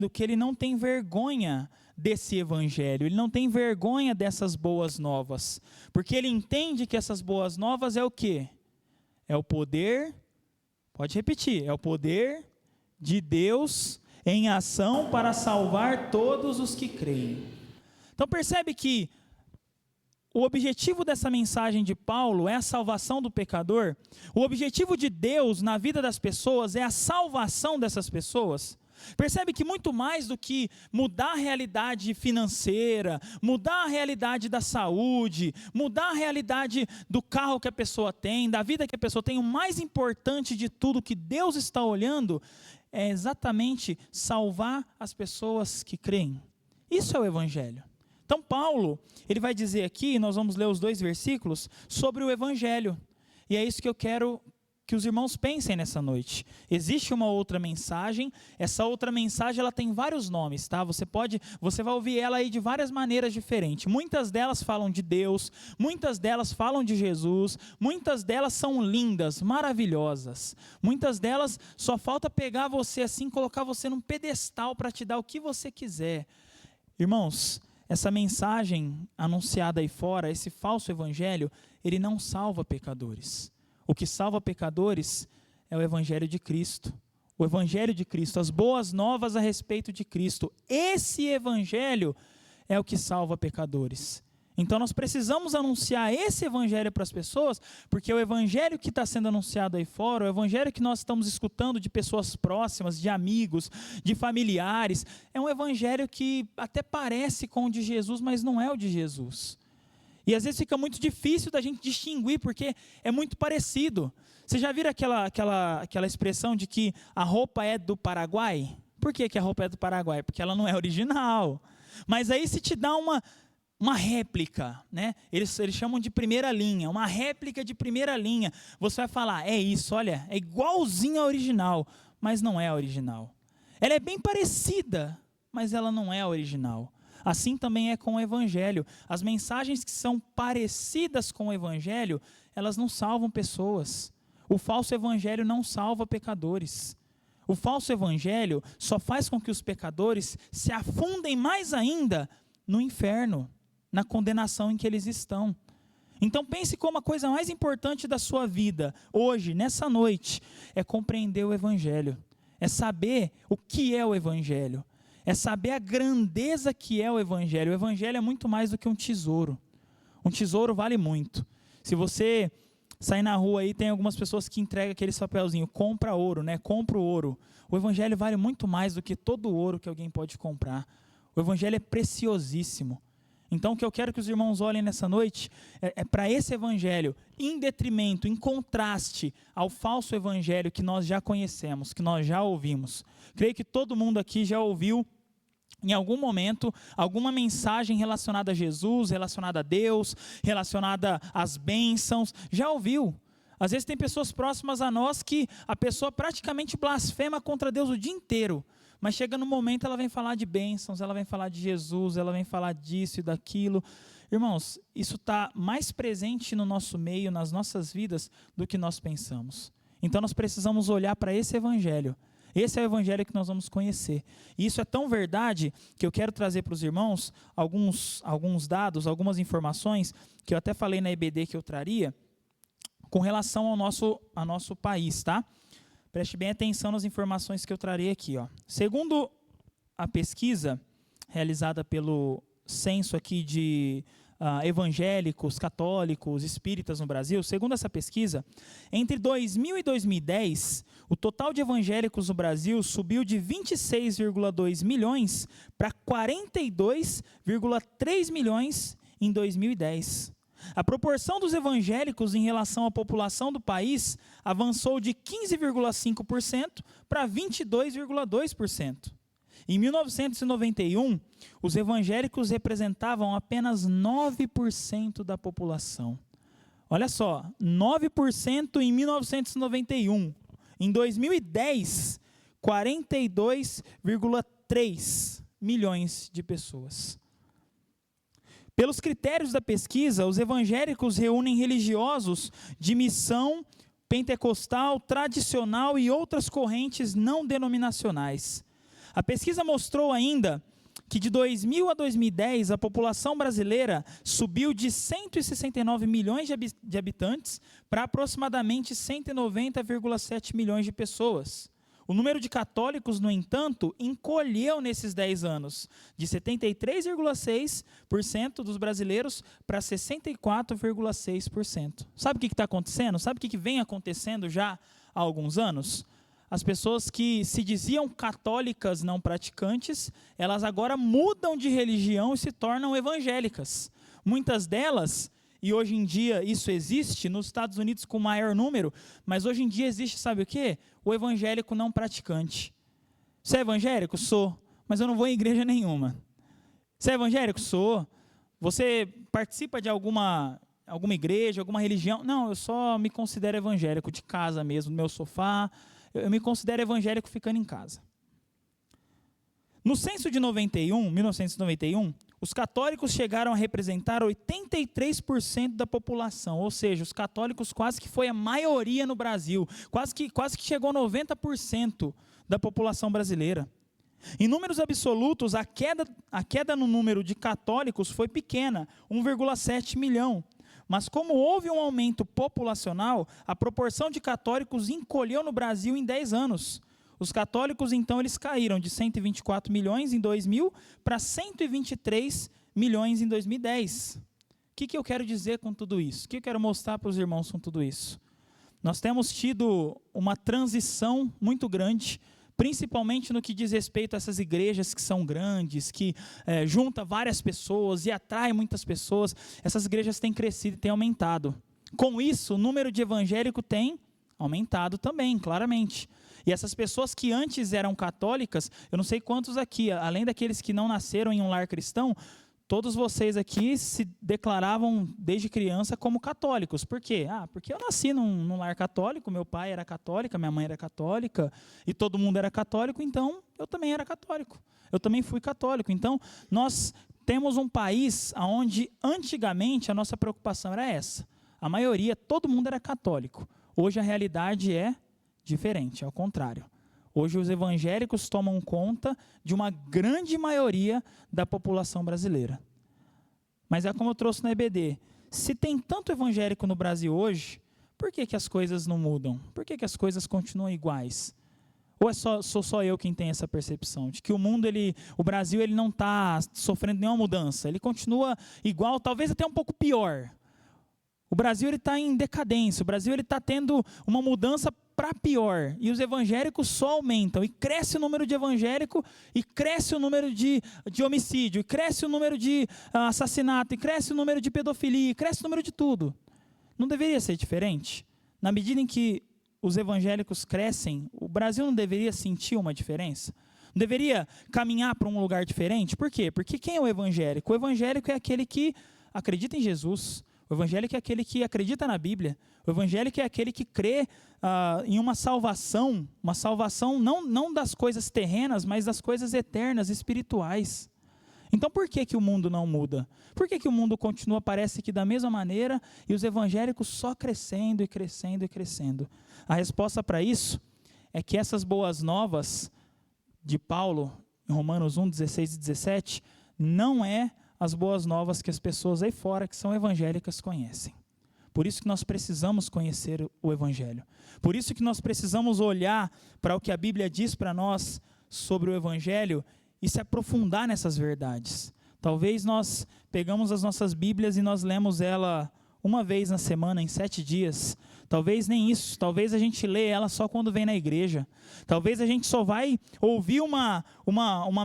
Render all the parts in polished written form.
do que ele não tem vergonha desse evangelho, ele não tem vergonha dessas boas novas, porque ele entende que essas boas novas é o quê? É o poder, pode repetir, é o poder de Deus em ação para salvar todos os que creem. Então percebe que o objetivo dessa mensagem de Paulo é a salvação do pecador. O objetivo de Deus na vida das pessoas é a salvação dessas pessoas. Percebe que muito mais do que mudar a realidade financeira, mudar a realidade da saúde, mudar a realidade do carro que a pessoa tem, da vida que a pessoa tem, o mais importante de tudo que Deus está olhando é exatamente salvar as pessoas que creem. Isso é o evangelho. Então Paulo, ele vai dizer aqui, nós vamos ler os 2 versículos, sobre o evangelho. E é isso que eu quero que os irmãos pensem nessa noite. Existe uma outra mensagem, essa outra mensagem ela tem vários nomes, tá? Você vai ouvir ela aí de várias maneiras diferentes. Muitas delas falam de Deus, muitas delas falam de Jesus, muitas delas são lindas, maravilhosas. Muitas delas só falta pegar você assim, colocar você num pedestal para te dar o que você quiser. Irmãos, essa mensagem anunciada aí fora, esse falso evangelho, ele não salva pecadores. O que salva pecadores é o evangelho de Cristo. O evangelho de Cristo, as boas novas a respeito de Cristo. Esse evangelho é o que salva pecadores. Então nós precisamos anunciar esse evangelho para as pessoas, porque o evangelho que está sendo anunciado aí fora, o evangelho que nós estamos escutando de pessoas próximas, de amigos, de familiares, é um evangelho que até parece com o de Jesus, mas não é o de Jesus. E às vezes fica muito difícil da gente distinguir, porque é muito parecido. Você já viram aquela expressão de que a roupa é do Paraguai? Por que a roupa é do Paraguai? Porque ela não é original. Mas aí se te dá uma réplica, né? Eles chamam de primeira linha, uma réplica de primeira linha. Você vai falar, é isso, olha, é igualzinho a original, mas não é a original. Ela é bem parecida, mas ela não é a original. Assim também é com o evangelho. As mensagens que são parecidas com o evangelho, elas não salvam pessoas. O falso evangelho não salva pecadores. O falso evangelho só faz com que os pecadores se afundem mais ainda no inferno, na condenação em que eles estão. Então pense como a coisa mais importante da sua vida, hoje, nessa noite, é compreender o evangelho. É saber o que é o evangelho. É saber a grandeza que é o evangelho. O evangelho é muito mais do que um tesouro. Um tesouro vale muito. Se você sair na rua aí, tem algumas pessoas que entregam aquele papelzinho, compra ouro, né? Compra o ouro. O evangelho vale muito mais do que todo o ouro que alguém pode comprar. O evangelho é preciosíssimo. Então o que eu quero que os irmãos olhem nessa noite é para esse evangelho, em detrimento, em contraste ao falso evangelho que nós já conhecemos, que nós já ouvimos. Creio que todo mundo aqui já ouviu, em algum momento, alguma mensagem relacionada a Jesus, relacionada a Deus, relacionada às bênçãos, já ouviu. Às vezes tem pessoas próximas a nós que a pessoa praticamente blasfema contra Deus o dia inteiro. Mas chega no momento, ela vem falar de bênçãos, ela vem falar de Jesus, ela vem falar disso e daquilo. Irmãos, isso está mais presente no nosso meio, nas nossas vidas, do que nós pensamos. Então nós precisamos olhar para esse evangelho. Esse é o evangelho que nós vamos conhecer. E isso é tão verdade que eu quero trazer para os irmãos alguns dados, algumas informações, que eu até falei na EBD que eu traria, com relação ao nosso país, tá? Preste bem atenção nas informações que eu trarei aqui, ó. Segundo a pesquisa realizada pelo censo aqui de evangélicos, católicos, espíritas no Brasil, segundo essa pesquisa, entre 2000 e 2010, o total de evangélicos no Brasil subiu de 26,2 milhões para 42,3 milhões em 2010. A proporção dos evangélicos em relação à população do país avançou de 15,5% para 22,2%. Em 1991, os evangélicos representavam apenas 9% da população. Olha só, 9% em 1991. Em 2010, 42,3 milhões de pessoas. Pelos critérios da pesquisa, os evangélicos reúnem religiosos de missão pentecostal, tradicional e outras correntes não denominacionais. A pesquisa mostrou ainda que de 2000 a 2010, a população brasileira subiu de 169 milhões de habitantes para aproximadamente 190,7 milhões de pessoas. O número de católicos, no entanto, encolheu nesses 10 anos, de 73,6% dos brasileiros para 64,6%. Sabe o que está acontecendo? Sabe o que vem acontecendo já há alguns anos? As pessoas que se diziam católicas não praticantes, elas agora mudam de religião e se tornam evangélicas. Muitas delas, e hoje em dia isso existe nos Estados Unidos com maior número, mas hoje em dia existe, sabe o quê? O evangélico não praticante. Você é evangélico? Sou, mas eu não vou em igreja nenhuma. Você é evangélico? Sou. Você participa de alguma igreja, alguma religião? Não, eu só me considero evangélico, de casa mesmo, no meu sofá. Eu me considero evangélico ficando em casa. No censo de 1991, os católicos chegaram a representar 83% da população, ou seja, os católicos quase que foi a maioria no Brasil, quase que chegou a 90% da população brasileira. Em números absolutos, a queda no número de católicos foi pequena, 1,7 milhão. Mas como houve um aumento populacional, a proporção de católicos encolheu no Brasil em 10 anos. Os católicos, então, eles caíram de 124 milhões em 2000 para 123 milhões em 2010. O que eu quero dizer com tudo isso? O que eu quero mostrar para os irmãos com tudo isso? Nós temos tido uma transição muito grande, principalmente no que diz respeito a essas igrejas que são grandes, que juntam várias pessoas e atraem muitas pessoas. Essas igrejas têm crescido e têm aumentado. Com isso, o número de evangélicos tem aumentado também, claramente. E essas pessoas que antes eram católicas, eu não sei quantos aqui, além daqueles que não nasceram em um lar cristão, todos vocês aqui se declaravam desde criança como católicos. Por quê? Porque eu nasci num lar católico, meu pai era católico, minha mãe era católica, e todo mundo era católico, então eu também era católico. Eu também fui católico. Então, nós temos um país onde antigamente a nossa preocupação era essa. A maioria, todo mundo era católico. Hoje a realidade é diferente, é ao contrário. Hoje os evangélicos tomam conta de uma grande maioria da população brasileira. Mas é como eu trouxe na EBD. Se tem tanto evangélico no Brasil hoje, por que as coisas não mudam? Por que as coisas continuam iguais? Ou sou só eu quem tem essa percepção de que o Brasil ele não está sofrendo nenhuma mudança? Ele continua igual, talvez até um pouco pior. O Brasil está em decadência, o Brasil está tendo uma mudança para pior, e os evangélicos só aumentam, e cresce o número de evangélico, e cresce o número de homicídio, e cresce o número de assassinato, e cresce o número de pedofilia, e cresce o número de tudo. Não deveria ser diferente? Na medida em que os evangélicos crescem, o Brasil não deveria sentir uma diferença? Não deveria caminhar para um lugar diferente? Por quê? Porque quem é o evangélico? O evangélico é aquele que acredita em Jesus. O evangélico é aquele que acredita na Bíblia. O evangélico é aquele que crê em uma salvação não das coisas terrenas, mas das coisas eternas, espirituais. Então por que o mundo não muda? Por que o mundo continua, parece que da mesma maneira, e os evangélicos só crescendo e crescendo e crescendo? A resposta para isso é que essas boas novas de Paulo, em Romanos 1, 16 e 17, não é as boas novas que as pessoas aí fora que são evangélicas conhecem. Por isso que nós precisamos conhecer o Evangelho. Por isso que nós precisamos olhar para o que a Bíblia diz para nós sobre o Evangelho e se aprofundar nessas verdades. Talvez nós pegamos as nossas Bíblias e nós lemos ela uma vez na semana, em 7 dias. Talvez nem isso, talvez a gente lê ela só quando vem na igreja. Talvez a gente só vai ouvir uma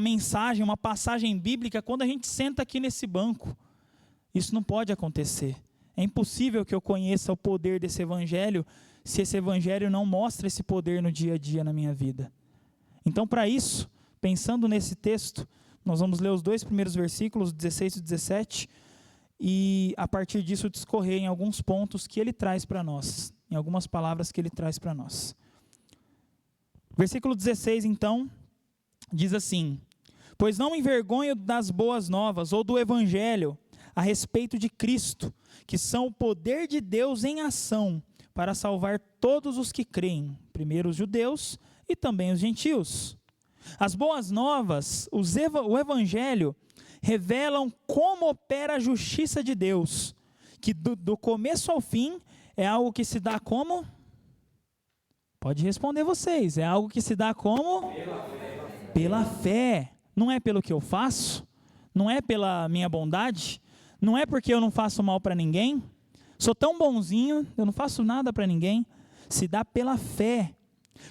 mensagem, uma passagem bíblica quando a gente senta aqui nesse banco. Isso não pode acontecer. É impossível que eu conheça o poder desse evangelho se esse evangelho não mostra esse poder no dia a dia na minha vida. Então, para isso, pensando nesse texto, nós vamos ler os 2 primeiros versículos, 16 e 17, e a partir disso discorrer em alguns pontos que ele traz para nós, em algumas palavras que ele traz para nós. Versículo 16, então, diz assim: pois não me envergonho das boas novas ou do evangelho a respeito de Cristo, que são o poder de Deus em ação para salvar todos os que creem, primeiro os judeus e também os gentios. As boas novas, o evangelho, revelam como opera a justiça de Deus, que do começo ao fim é algo que se dá como? Pode responder vocês, é algo que se dá como? Pela fé. Não é pelo que eu faço, não é pela minha bondade, não é porque eu não faço mal para ninguém, sou tão bonzinho, eu não faço nada para ninguém, se dá pela fé.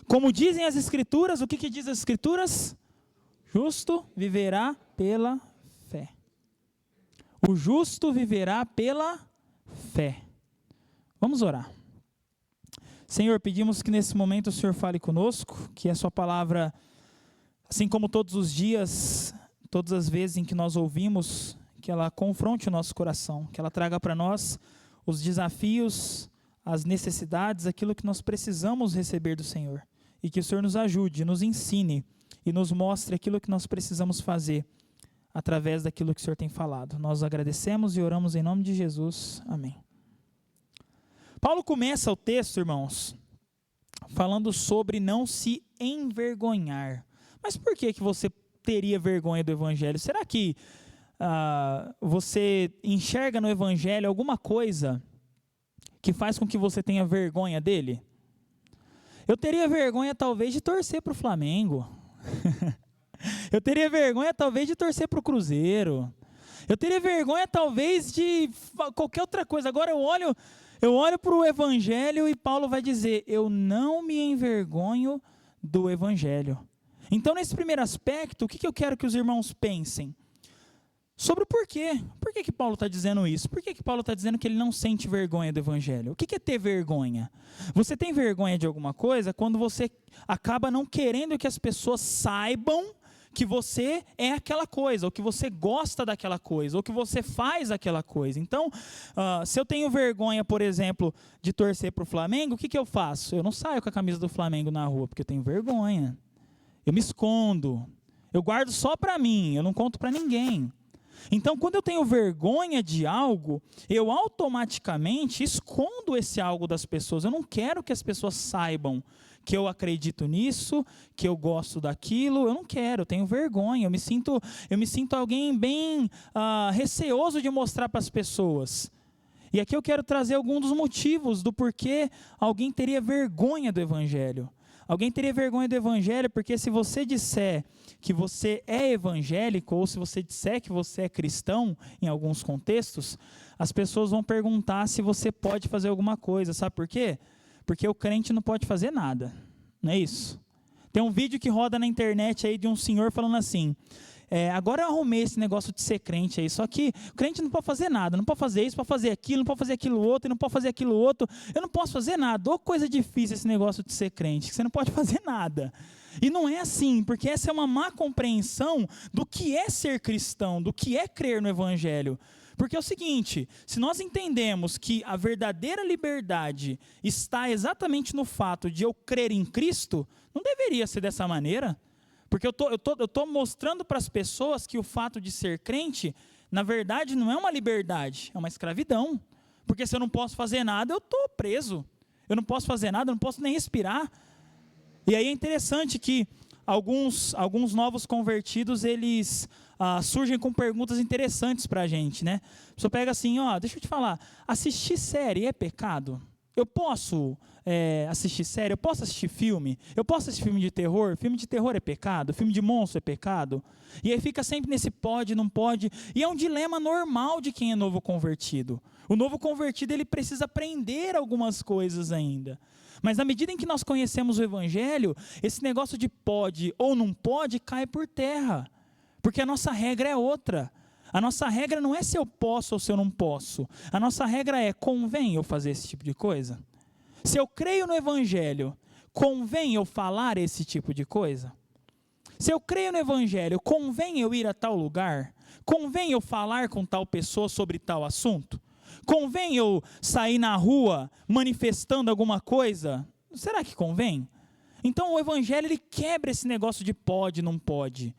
Como dizem as Escrituras, o que diz as Escrituras? Justo viverá pela fé. O justo viverá pela fé. Vamos orar. Senhor, pedimos que nesse momento o Senhor fale conosco, que a sua palavra, assim como todos os dias, todas as vezes em que nós ouvimos, que ela confronte o nosso coração, que ela traga para nós os desafios, as necessidades, aquilo que nós precisamos receber do Senhor. E que o Senhor nos ajude, nos ensine e nos mostre aquilo que nós precisamos fazer através daquilo que o Senhor tem falado. Nós agradecemos e oramos em nome de Jesus. Amém. Paulo começa o texto, irmãos, falando sobre não se envergonhar. Mas por que você teria vergonha do Evangelho? Será que você enxerga no Evangelho alguma coisa que faz com que você tenha vergonha dele? Eu teria vergonha talvez de torcer para o Flamengo. Eu teria vergonha talvez de torcer para o Cruzeiro. Eu teria vergonha talvez de qualquer outra coisa. Agora eu olho para o Evangelho e Paulo vai dizer, eu não me envergonho do Evangelho. Então nesse primeiro aspecto, o que eu quero que os irmãos pensem? Sobre o porquê. Por que Paulo está dizendo isso? Por que Paulo está dizendo que ele não sente vergonha do Evangelho? O que é ter vergonha? Você tem vergonha de alguma coisa quando você acaba não querendo que as pessoas saibam que você é aquela coisa, ou que você gosta daquela coisa, ou que você faz aquela coisa. Então, se eu tenho vergonha, por exemplo, de torcer para o Flamengo, o que eu faço? Eu não saio com a camisa do Flamengo na rua, porque eu tenho vergonha. Eu me escondo. Eu guardo só para mim, eu não conto para ninguém. Então, quando eu tenho vergonha de algo, eu automaticamente escondo esse algo das pessoas. Eu não quero que as pessoas saibam que eu acredito nisso, que eu gosto daquilo. Eu não quero, eu tenho vergonha. Eu me sinto alguém bem receoso de mostrar para as pessoas. E aqui eu quero trazer alguns dos motivos do porquê alguém teria vergonha do Evangelho. Alguém teria vergonha do Evangelho porque se você disser que você é evangélico, ou se você disser que você é cristão, em alguns contextos, as pessoas vão perguntar se você pode fazer alguma coisa. Sabe por quê? Porque o crente não pode fazer nada, não é isso? Tem um vídeo que roda na internet aí de um senhor falando assim, agora eu arrumei esse negócio de ser crente aí, só que o crente não pode fazer nada, não pode fazer isso, não pode fazer aquilo, não pode fazer aquilo outro, não pode fazer aquilo outro, eu não posso fazer nada. Ô coisa difícil esse negócio de ser crente, que você não pode fazer nada. E não é assim, porque essa é uma má compreensão do que é ser cristão, do que é crer no Evangelho. Porque é o seguinte, se nós entendemos que a verdadeira liberdade está exatamente no fato de eu crer em Cristo, não deveria ser dessa maneira. Porque eu tô mostrando para as pessoas que o fato de ser crente, na verdade, não é uma liberdade, é uma escravidão. Porque se eu não posso fazer nada, eu estou preso. Eu não posso fazer nada, eu não posso nem respirar. E aí é interessante que alguns novos convertidos, eles surgem com perguntas interessantes para a gente, né? A pessoa pega assim, deixa eu te falar, assistir série é pecado? Eu posso assistir série? Eu posso assistir filme? Eu posso assistir filme de terror? Filme de terror é pecado? Filme de monstro é pecado? E aí fica sempre nesse pode, não pode. E é um dilema normal de quem é novo convertido. O novo convertido, ele precisa aprender algumas coisas ainda. Mas na medida em que nós conhecemos o Evangelho, esse negócio de pode ou não pode cai por terra. Porque a nossa regra é outra. A nossa regra não é se eu posso ou se eu não posso. A nossa regra é, convém eu fazer esse tipo de coisa? Se eu creio no Evangelho, convém eu falar esse tipo de coisa? Se eu creio no Evangelho, convém eu ir a tal lugar? Convém eu falar com tal pessoa sobre tal assunto? Convém eu sair na rua manifestando alguma coisa? Será que convém? Então o Evangelho, ele quebra esse negócio de pode, não pode.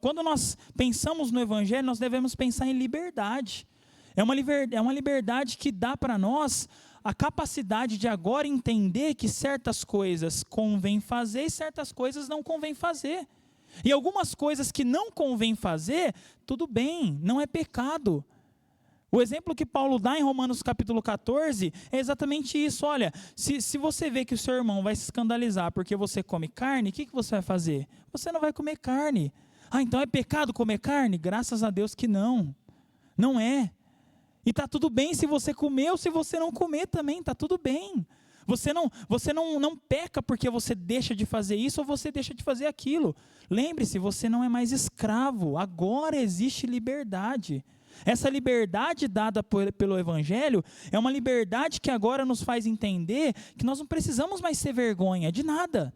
Quando nós pensamos no Evangelho, nós devemos pensar em liberdade. É uma liberdade que dá para nós a capacidade de agora entender que certas coisas convém fazer e certas coisas não convém fazer. E algumas coisas que não convém fazer, tudo bem, não é pecado. O exemplo que Paulo dá em Romanos capítulo 14 é exatamente isso. Olha, se você vê que o seu irmão vai se escandalizar porque você come carne, o que você vai fazer? Você não vai comer carne. Ah, então é pecado comer carne? Graças a Deus que não. Não é. E está tudo bem se você comer ou se você não comer também, está tudo bem. Você não peca porque você deixa de fazer isso ou você deixa de fazer aquilo. Lembre-se, você não é mais escravo, agora existe liberdade. Essa liberdade dada pelo Evangelho é uma liberdade que agora nos faz entender que nós não precisamos mais ter vergonha de nada.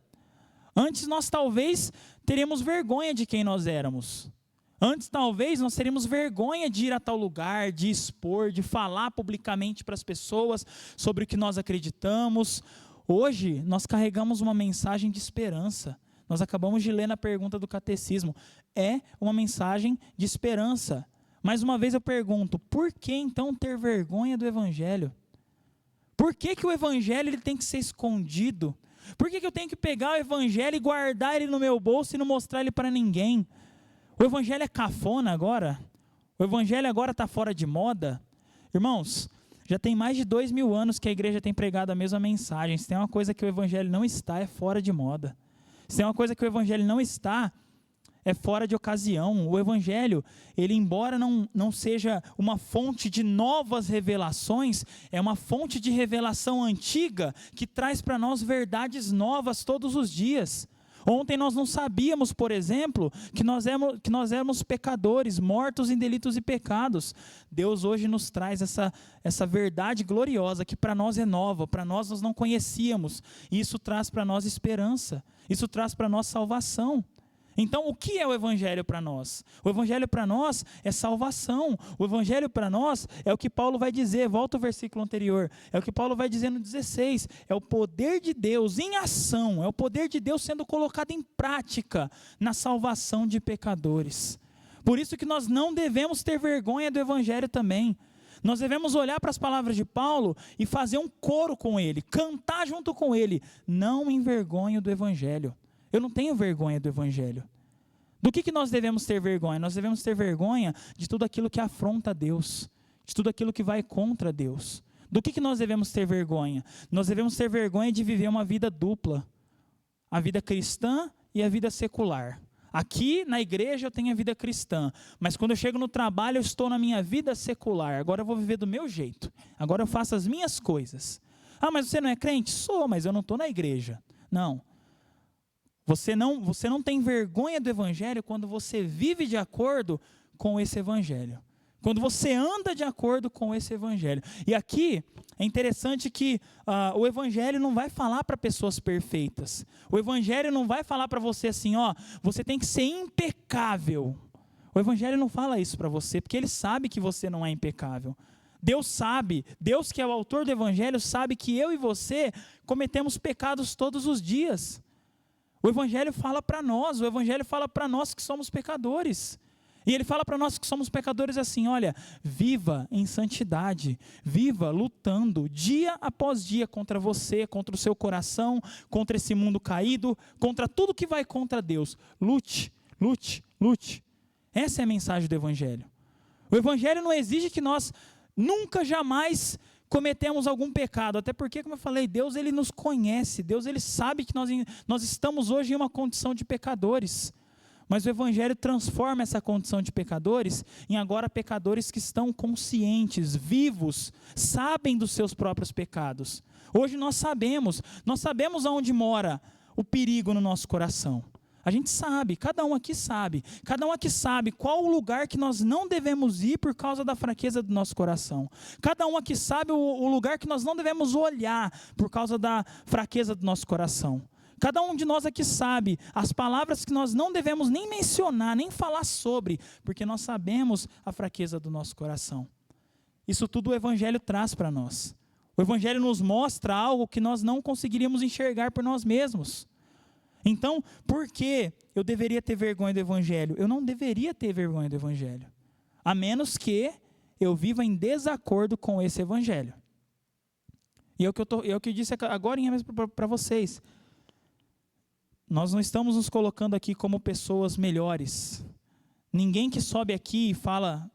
Antes nós talvez teríamos vergonha de quem nós éramos. Antes talvez nós teríamos vergonha de ir a tal lugar, de expor, de falar publicamente para as pessoas sobre o que nós acreditamos. Hoje nós carregamos uma mensagem de esperança. Nós acabamos de ler na pergunta do catecismo. É uma mensagem de esperança. Mais uma vez eu pergunto, por que então ter vergonha do Evangelho? Por que o Evangelho ele tem que ser escondido? Por que eu tenho que pegar o Evangelho e guardar ele no meu bolso e não mostrar ele para ninguém? O Evangelho é cafona agora? O Evangelho agora está fora de moda? Irmãos, já tem mais de 2000 anos que a igreja tem pregado a mesma mensagem. Se tem uma coisa que o Evangelho não está, é fora de moda. Se tem uma coisa que o Evangelho não está, é fora de ocasião. O Evangelho, ele embora não seja uma fonte de novas revelações, é uma fonte de revelação antiga que traz para nós verdades novas todos os dias. Ontem nós não sabíamos, por exemplo, que nós éramos pecadores, mortos em delitos e pecados. Deus hoje nos traz essa verdade gloriosa que para nós é nova, para nós não conhecíamos. E isso traz para nós esperança, isso traz para nós salvação. Então, o que é o Evangelho para nós? O Evangelho para nós é salvação. O Evangelho para nós é o que Paulo vai dizer, volta ao versículo anterior, é o que Paulo vai dizer no 16, é o poder de Deus em ação, é o poder de Deus sendo colocado em prática na salvação de pecadores. Por isso que nós não devemos ter vergonha do Evangelho também. Nós devemos olhar para as palavras de Paulo e fazer um coro com ele, cantar junto com ele, não envergonhe do Evangelho. Eu não tenho vergonha do Evangelho. Do que nós devemos ter vergonha? Nós devemos ter vergonha de tudo aquilo que afronta a Deus, de tudo aquilo que vai contra Deus. Do que nós devemos ter vergonha? Nós devemos ter vergonha de viver uma vida dupla, a vida cristã e a vida secular. Aqui na igreja eu tenho a vida cristã, mas quando eu chego no trabalho eu estou na minha vida secular. Agora eu vou viver do meu jeito, agora eu faço as minhas coisas. Ah, mas você não é crente? Sou, mas eu não estou na igreja. Não. Você não tem vergonha do Evangelho quando você vive de acordo com esse Evangelho. Quando você anda de acordo com esse Evangelho. E aqui é interessante que o Evangelho não vai falar para pessoas perfeitas. O Evangelho não vai falar para você assim, ó, você tem que ser impecável. O Evangelho não fala isso para você, porque ele sabe que você não é impecável. Deus sabe, Deus que é o autor do Evangelho sabe que eu e você cometemos pecados todos os dias. O Evangelho fala para nós, o Evangelho fala para nós que somos pecadores. E ele fala para nós que somos pecadores assim, olha, viva em santidade, viva lutando dia após dia contra você, contra o seu coração, contra esse mundo caído, contra tudo que vai contra Deus. Lute, lute, lute. Essa é a mensagem do Evangelho. O Evangelho não exige que nós nunca, jamais cometemos algum pecado, até porque, como eu falei, Deus ele nos conhece, Deus ele sabe que nós estamos hoje em uma condição de pecadores, mas o Evangelho transforma essa condição de pecadores em agora pecadores que estão conscientes, vivos, sabem dos seus próprios pecados. Hoje nós sabemos aonde mora o perigo no nosso coração. A gente sabe, cada um aqui sabe qual o lugar que nós não devemos ir por causa da fraqueza do nosso coração. Cada um aqui sabe o lugar que nós não devemos olhar por causa da fraqueza do nosso coração. Cada um de nós aqui sabe as palavras que nós não devemos nem mencionar, nem falar sobre, porque nós sabemos a fraqueza do nosso coração. Isso tudo o Evangelho traz para nós. O Evangelho nos mostra algo que nós não conseguiríamos enxergar por nós mesmos. Então, por que eu deveria ter vergonha do Evangelho? Eu não deveria ter vergonha do Evangelho, a menos que eu viva em desacordo com esse Evangelho. E é o que eu disse agora mesmo para vocês. nós não estamos nos colocando aqui como pessoas melhores. Ninguém que sobe aqui e fala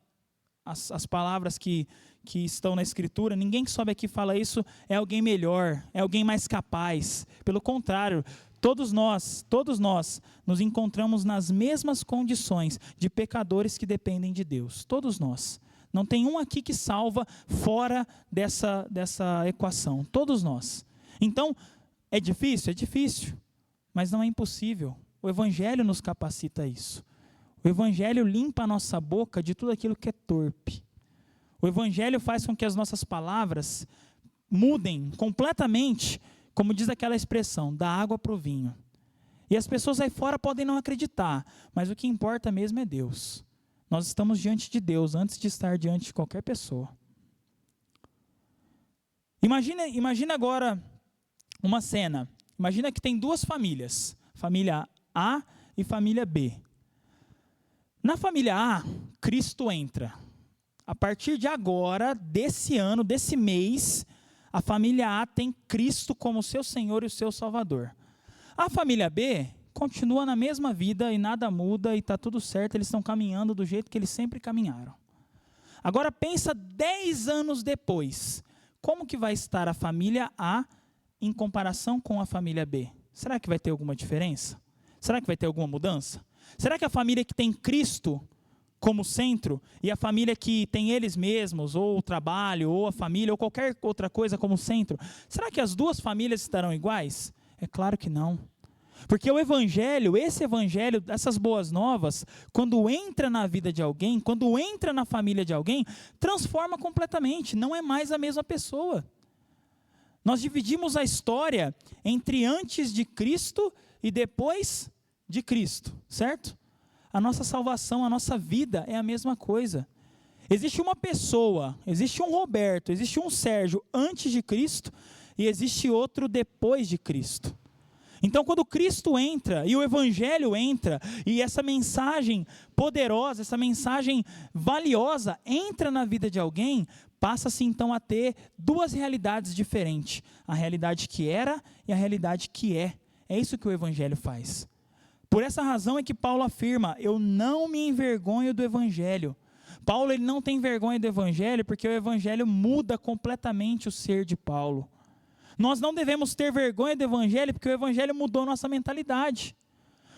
as palavras que estão na Escritura, ninguém que sobe aqui e fala isso é alguém melhor, é alguém mais capaz. Pelo contrário, todos nós nos encontramos nas mesmas condições de pecadores que dependem de Deus. Todos nós. Não tem um aqui que salva fora dessa equação. Todos nós. Então, é difícil? É difícil. Mas não é impossível. O Evangelho nos capacita a isso. O Evangelho limpa a nossa boca de tudo aquilo que é torpe. O Evangelho faz com que as nossas palavras mudem completamente, como diz aquela expressão, da água para o vinho. E as pessoas aí fora podem não acreditar, mas o que importa mesmo é Deus. Nós estamos diante de Deus antes de estar diante de qualquer pessoa. Imagina agora uma cena. Imagina que tem duas famílias, família A e família B. Na família A, Cristo entra. A partir de agora, desse ano, desse mês, a família A tem Cristo como seu Senhor e o seu Salvador. A família B continua na mesma vida e nada muda e está tudo certo, eles estão caminhando do jeito que eles sempre caminharam. Agora pensa 10 anos depois, como que vai estar a família A em comparação com a família B? Será que vai ter alguma diferença? Será que vai ter alguma mudança? Será que a família que tem Cristo como centro e a família que tem eles mesmos, ou o trabalho, ou a família, ou qualquer outra coisa como centro, será que as duas famílias estarão iguais? É claro que não. Porque o Evangelho, esse Evangelho, essas boas novas, quando entra na vida de alguém, quando entra na família de alguém, transforma completamente, não é mais a mesma pessoa. Nós dividimos a história entre antes de Cristo e depois de Cristo, certo? A nossa salvação, a nossa vida é a mesma coisa. Existe uma pessoa, existe um Roberto, existe um Sérgio antes de Cristo e existe outro depois de Cristo. Então, quando Cristo entra e o Evangelho entra e essa mensagem poderosa, essa mensagem valiosa entra na vida de alguém, passa-se então a ter duas realidades diferentes. A realidade que era e a realidade que é. É isso que o Evangelho faz. Por essa razão é que Paulo afirma, eu não me envergonho do Evangelho. Paulo ele não tem vergonha do Evangelho porque o Evangelho muda completamente o ser de Paulo. Nós não devemos ter vergonha do Evangelho porque o Evangelho mudou nossa mentalidade.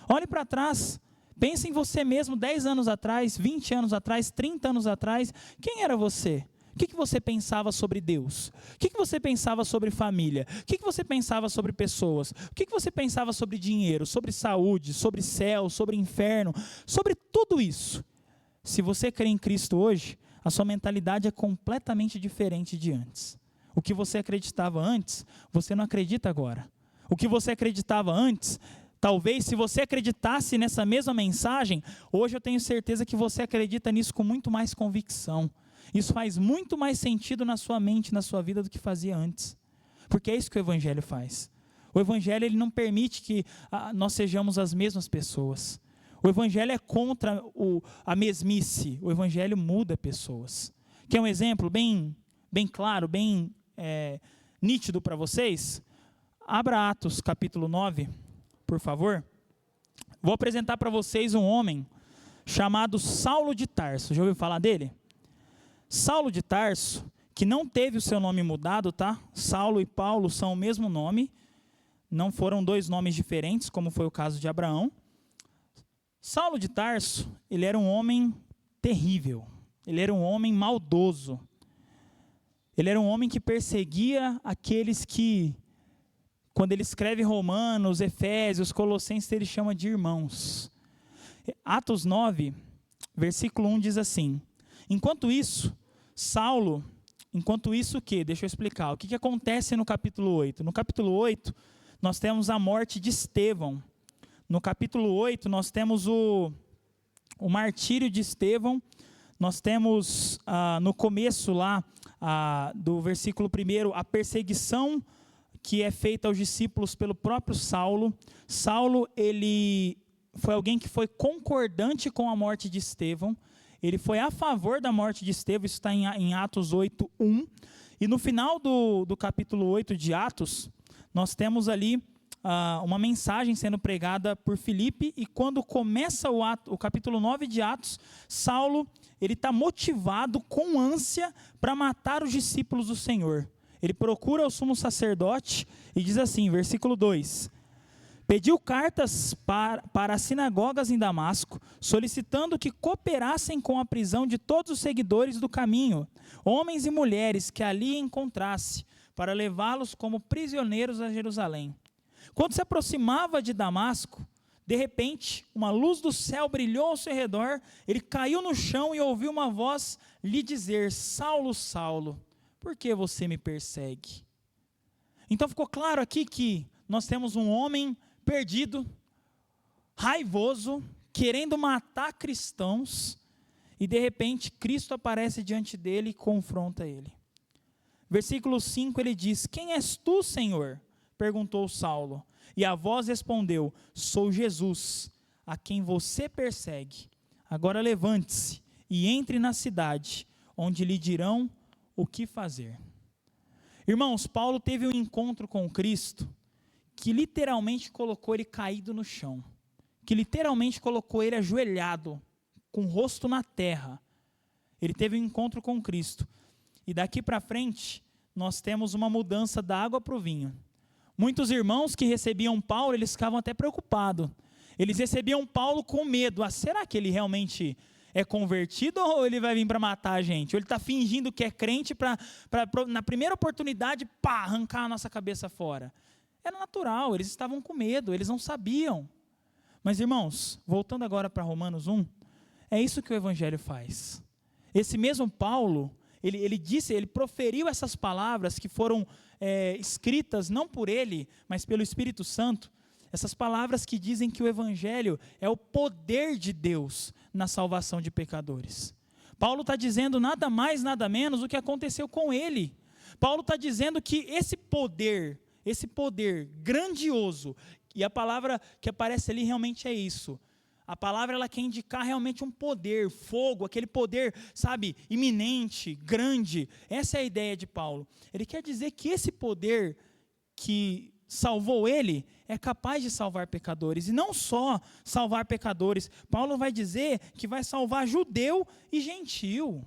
Olhe para trás, pense em você mesmo 10 anos atrás, 20 anos atrás, 30 anos atrás. Quem era você? O que você pensava sobre Deus? O que você pensava sobre família? O que você pensava sobre pessoas? O que você pensava sobre dinheiro, sobre saúde, sobre céu, sobre inferno, sobre tudo isso? Se você crê em Cristo hoje, a sua mentalidade é completamente diferente de antes. O que você acreditava antes, você não acredita agora. O que você acreditava antes, talvez se você acreditasse nessa mesma mensagem, hoje eu tenho certeza que você acredita nisso com muito mais convicção. Isso faz muito mais sentido na sua mente, na sua vida, do que fazia antes. Porque é isso que o Evangelho faz. O Evangelho ele não permite que nós sejamos as mesmas pessoas. O Evangelho é contra a mesmice. O Evangelho muda pessoas. Quer um exemplo bem claro, bem nítido para vocês? Abra Atos capítulo 9, por favor. Vou apresentar para vocês um homem chamado Saulo de Tarso. Já ouviu falar dele? Saulo de Tarso, que não teve o seu nome mudado, tá? Saulo e Paulo são o mesmo nome, não foram dois nomes diferentes, como foi o caso de Abraão. Saulo de Tarso, ele era um homem terrível, ele era um homem maldoso, ele era um homem que perseguia aqueles que, quando ele escreve Romanos, Efésios, Colossenses, ele chama de irmãos. Atos 9, versículo 1 diz assim, enquanto isso o quê? Deixa eu explicar. O que acontece no capítulo 8? No capítulo 8, nós temos a morte de Estevão. No capítulo 8, nós temos o martírio de Estevão. Nós temos, no começo lá, do versículo 1, a perseguição que é feita aos discípulos pelo próprio Saulo. Saulo, ele foi alguém que foi concordante com a morte de Estevão. Ele foi a favor da morte de Estevão, isso está em Atos 8, 1. E no final do capítulo 8 de Atos, nós temos ali uma mensagem sendo pregada por Filipe, e quando começa o capítulo 9 de Atos, Saulo ele está motivado com ânsia para matar os discípulos do Senhor. Ele procura o sumo sacerdote e diz assim, versículo 2: pediu cartas para as sinagogas em Damasco, solicitando que cooperassem com a prisão de todos os seguidores do caminho, homens e mulheres que ali encontrasse, para levá-los como prisioneiros a Jerusalém. Quando se aproximava de Damasco, de repente, uma luz do céu brilhou ao seu redor, ele caiu no chão e ouviu uma voz lhe dizer: Saulo, Saulo, por que você me persegue? Então ficou claro aqui que nós temos um homem perdido, raivoso, querendo matar cristãos, e de repente Cristo aparece diante dele e confronta ele. Versículo 5 ele diz: quem és tu, Senhor? Perguntou Saulo, e a voz respondeu: sou Jesus, a quem você persegue. Agora levante-se e entre na cidade, onde lhe dirão o que fazer. Irmãos, Paulo teve um encontro com Cristo que literalmente colocou ele caído no chão, que literalmente colocou ele ajoelhado, com o rosto na terra. Ele teve um encontro com Cristo, e daqui para frente nós temos uma mudança da água para o vinho. Muitos irmãos que recebiam Paulo, eles ficavam até preocupados, eles recebiam Paulo com medo. Será que ele realmente é convertido, ou ele vai vir para matar a gente? Ou ele está fingindo que é crente para na primeira oportunidade, arrancar a nossa cabeça fora? Era natural, eles estavam com medo, eles não sabiam. Mas irmãos, voltando agora para Romanos 1, é isso que o Evangelho faz. Esse mesmo Paulo, ele proferiu essas palavras que foram escritas não por ele, mas pelo Espírito Santo. Essas palavras que dizem que o Evangelho é o poder de Deus na salvação de pecadores. Paulo está dizendo nada mais, nada menos do que aconteceu com ele. Paulo está dizendo que esse poder grandioso, e a palavra que aparece ali realmente é isso. A palavra ela quer indicar realmente um poder, fogo, aquele poder, iminente, grande. Essa é a ideia de Paulo. Ele quer dizer que esse poder que salvou ele é capaz de salvar pecadores, e não só salvar pecadores. Paulo vai dizer que vai salvar judeu e gentil.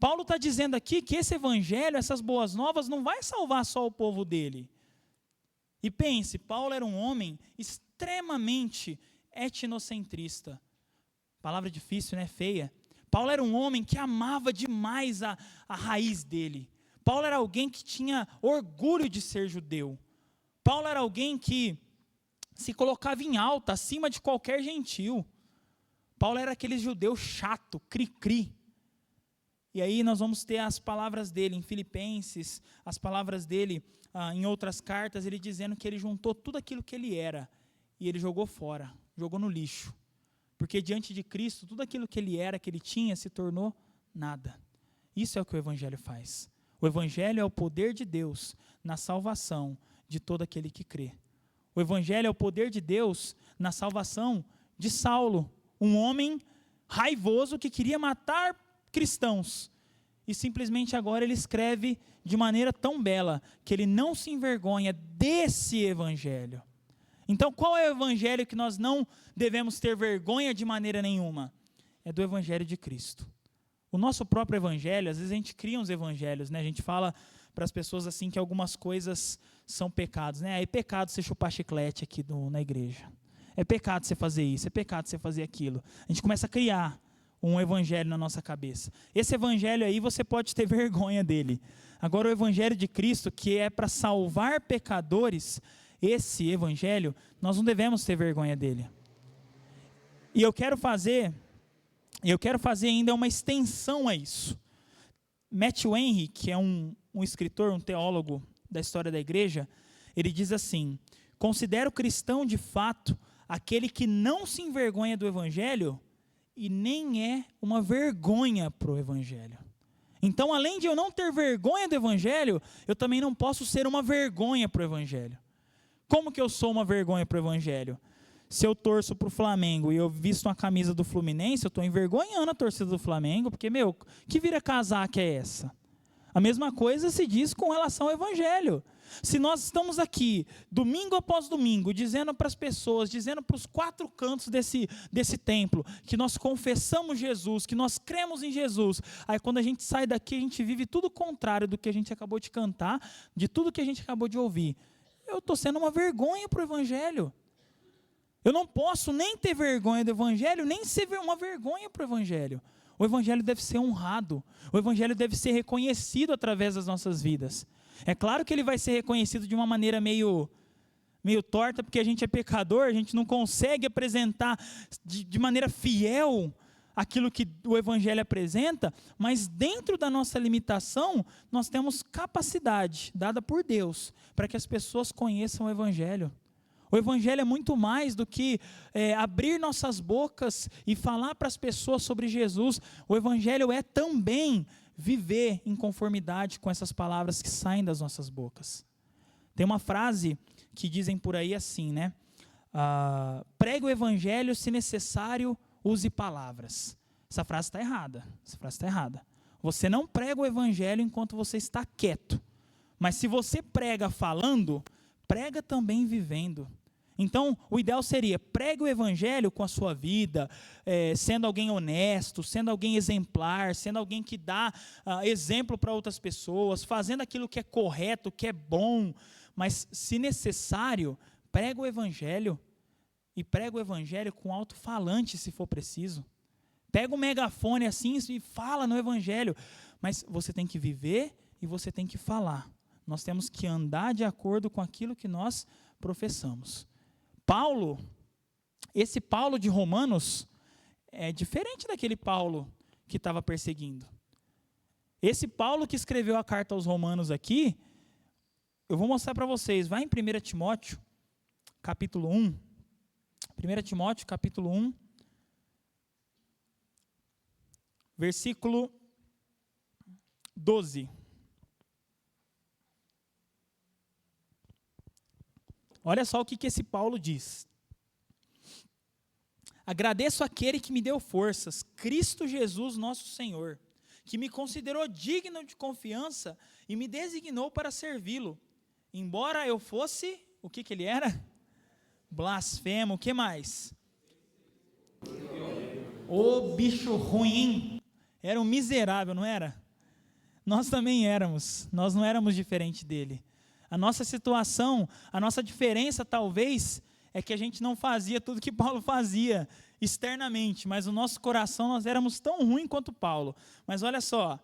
Paulo está dizendo aqui que esse evangelho, essas boas novas, não vai salvar só o povo dele. E pense, Paulo era um homem extremamente etnocentrista. Palavra difícil, né? Feia. Paulo era um homem que amava demais a raiz dele. Paulo era alguém que tinha orgulho de ser judeu. Paulo era alguém que se colocava em alta, acima de qualquer gentil. Paulo era aquele judeu chato, cri-cri. E aí nós vamos ter as palavras dele em Filipenses, as palavras dele em outras cartas, ele dizendo que ele juntou tudo aquilo que ele era e ele jogou fora, jogou no lixo. Porque diante de Cristo, tudo aquilo que ele era, que ele tinha, se tornou nada. Isso é o que o Evangelho faz. O Evangelho é o poder de Deus na salvação de todo aquele que crê. O Evangelho é o poder de Deus na salvação de Saulo, um homem raivoso que queria matar cristãos, e simplesmente agora ele escreve de maneira tão bela, que ele não se envergonha desse evangelho. Então qual é o evangelho que nós não devemos ter vergonha de maneira nenhuma? É do evangelho de Cristo. O nosso próprio evangelho, às vezes a gente cria uns evangelhos, né? A gente fala para as pessoas assim que algumas coisas são pecados, né? É pecado você chupar chiclete aqui na igreja, é pecado você fazer isso, é pecado você fazer aquilo. A gente começa a criar um evangelho na nossa cabeça. Esse evangelho aí você pode ter vergonha dele. Agora o evangelho de Cristo, que é para salvar pecadores, esse evangelho, nós não devemos ter vergonha dele. E eu quero fazer ainda uma extensão a isso. Matthew Henry, que é um escritor, um teólogo da história da igreja, ele diz assim: considero cristão de fato aquele que não se envergonha do evangelho e nem é uma vergonha para o evangelho. Então, além de eu não ter vergonha do evangelho, eu também não posso ser uma vergonha para o evangelho. Como que eu sou uma vergonha para o evangelho? Se eu torço para o Flamengo e eu visto uma camisa do Fluminense, eu estou envergonhando a torcida do Flamengo, porque, que vira casaca é essa? A mesma coisa se diz com relação ao Evangelho. Se nós estamos aqui, domingo após domingo, dizendo para as pessoas, dizendo para os 4 cantos desse templo, que nós confessamos Jesus, que nós cremos em Jesus, aí quando a gente sai daqui, a gente vive tudo o contrário do que a gente acabou de cantar, de tudo que a gente acabou de ouvir. Eu estou sendo uma vergonha para o Evangelho. Eu não posso nem ter vergonha do Evangelho, nem ser uma vergonha para o Evangelho. O Evangelho deve ser honrado, o Evangelho deve ser reconhecido através das nossas vidas. É claro que ele vai ser reconhecido de uma maneira meio torta, porque a gente é pecador, a gente não consegue apresentar de maneira fiel aquilo que o Evangelho apresenta, mas dentro da nossa limitação, nós temos capacidade dada por Deus, para que as pessoas conheçam o Evangelho. O Evangelho é muito mais do que abrir nossas bocas e falar para as pessoas sobre Jesus. O Evangelho é também viver em conformidade com essas palavras que saem das nossas bocas. Tem uma frase que dizem por aí assim, né? Pregue o Evangelho, se necessário, use palavras. Essa frase está errada. Você não prega o Evangelho enquanto você está quieto. Mas se você prega falando, prega também vivendo. Então, o ideal seria, pregue o Evangelho com a sua vida, sendo alguém honesto, sendo alguém exemplar, sendo alguém que dá exemplo para outras pessoas, fazendo aquilo que é correto, que é bom, mas, se necessário, prega o Evangelho, e prega o Evangelho com alto-falante, se for preciso. Pega o megafone assim e fala no Evangelho, mas você tem que viver e você tem que falar. Nós temos que andar de acordo com aquilo que nós professamos. Paulo, esse Paulo de Romanos, é diferente daquele Paulo que estava perseguindo. Esse Paulo que escreveu a carta aos Romanos aqui, eu vou mostrar para vocês, vai em 1 Timóteo, capítulo 1. 1 Timóteo, capítulo 1, versículo 12. Olha só o que esse Paulo diz. Agradeço àquele que me deu forças, Cristo Jesus nosso Senhor, que me considerou digno de confiança e me designou para servi-lo. Embora eu fosse, o que ele era? Blasfemo, o que mais? Ô bicho ruim, era um miserável, não era? Nós também éramos, nós não éramos diferente dele. A nossa situação, a nossa diferença talvez é que a gente não fazia tudo que Paulo fazia externamente, mas no nosso coração nós éramos tão ruins quanto Paulo. Mas olha só,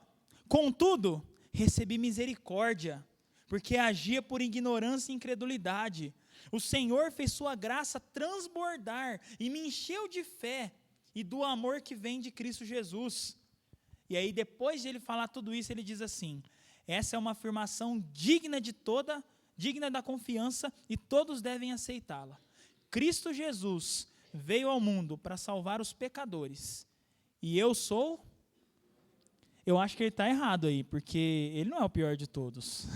contudo, recebi misericórdia, porque agia por ignorância e incredulidade. O Senhor fez sua graça transbordar e me encheu de fé e do amor que vem de Cristo Jesus. E aí depois de ele falar tudo isso, ele diz assim: essa é uma afirmação digna da confiança e todos devem aceitá-la. Cristo Jesus veio ao mundo para salvar os pecadores. E eu acho que ele está errado aí, porque ele não é o pior de todos.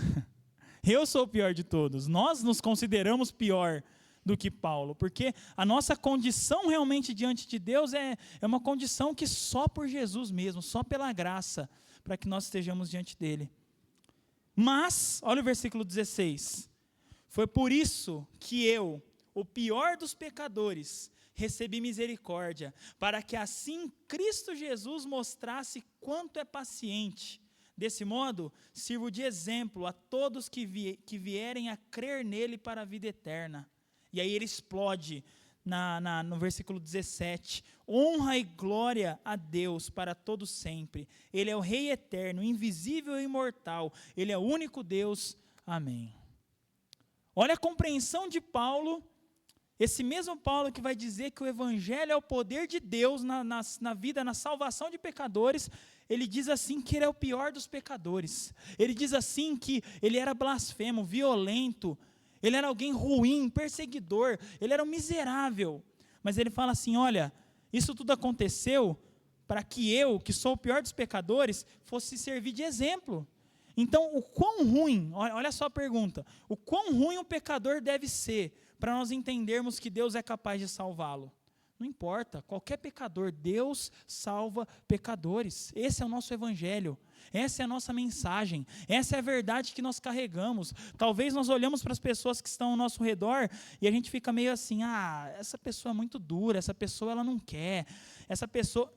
Eu sou o pior de todos. Nós nos consideramos pior do que Paulo, porque a nossa condição realmente diante de Deus é uma condição que só por Jesus mesmo, só pela graça, para que nós estejamos diante dele. Mas, olha o versículo 16, foi por isso que eu, o pior dos pecadores, recebi misericórdia, para que assim Cristo Jesus mostrasse quanto é paciente. Desse modo, sirvo de exemplo a todos que vierem a crer nele para a vida eterna. E aí ele explode no versículo 17, honra e glória a Deus para todo sempre, Ele é o Rei eterno, invisível e imortal, Ele é o único Deus, amém. Olha a compreensão de Paulo, esse mesmo Paulo que vai dizer que o Evangelho é o poder de Deus na vida, na salvação de pecadores, ele diz assim que ele é o pior dos pecadores, ele diz assim que ele era blasfemo, violento, ele era alguém ruim, perseguidor, ele era um miserável, mas ele fala assim, olha, isso tudo aconteceu para que eu, que sou o pior dos pecadores, fosse servir de exemplo. Então, o quão ruim, olha só a pergunta, o quão ruim um pecador deve ser, para nós entendermos que Deus é capaz de salvá-lo? Não importa, qualquer pecador, Deus salva pecadores. Esse é o nosso evangelho, essa é a nossa mensagem, essa é a verdade que nós carregamos. Talvez nós olhamos para as pessoas que estão ao nosso redor e a gente fica meio assim, essa pessoa é muito dura, essa pessoa ela não quer, essa pessoa...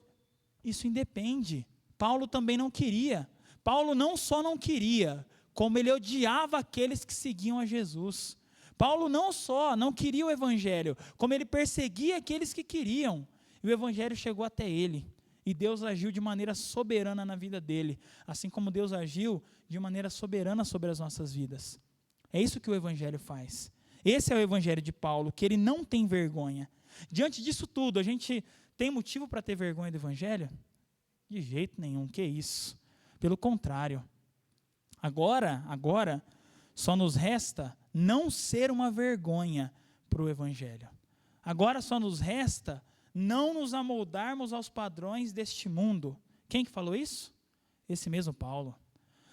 Isso independe. Paulo também não queria. Paulo não só não queria, como ele odiava aqueles que seguiam a Jesus. Paulo não só não queria o evangelho, como ele perseguia aqueles que queriam. E o evangelho chegou até ele. E Deus agiu de maneira soberana na vida dele, assim como Deus agiu de maneira soberana sobre as nossas vidas. É isso que o evangelho faz. Esse é o evangelho de Paulo, que ele não tem vergonha. Diante disso tudo, a gente tem motivo para ter vergonha do evangelho? De jeito nenhum, que isso. Pelo contrário. Agora, só nos resta não ser uma vergonha para o evangelho. Agora só nos resta não nos amoldarmos aos padrões deste mundo. Quem que falou isso? Esse mesmo Paulo.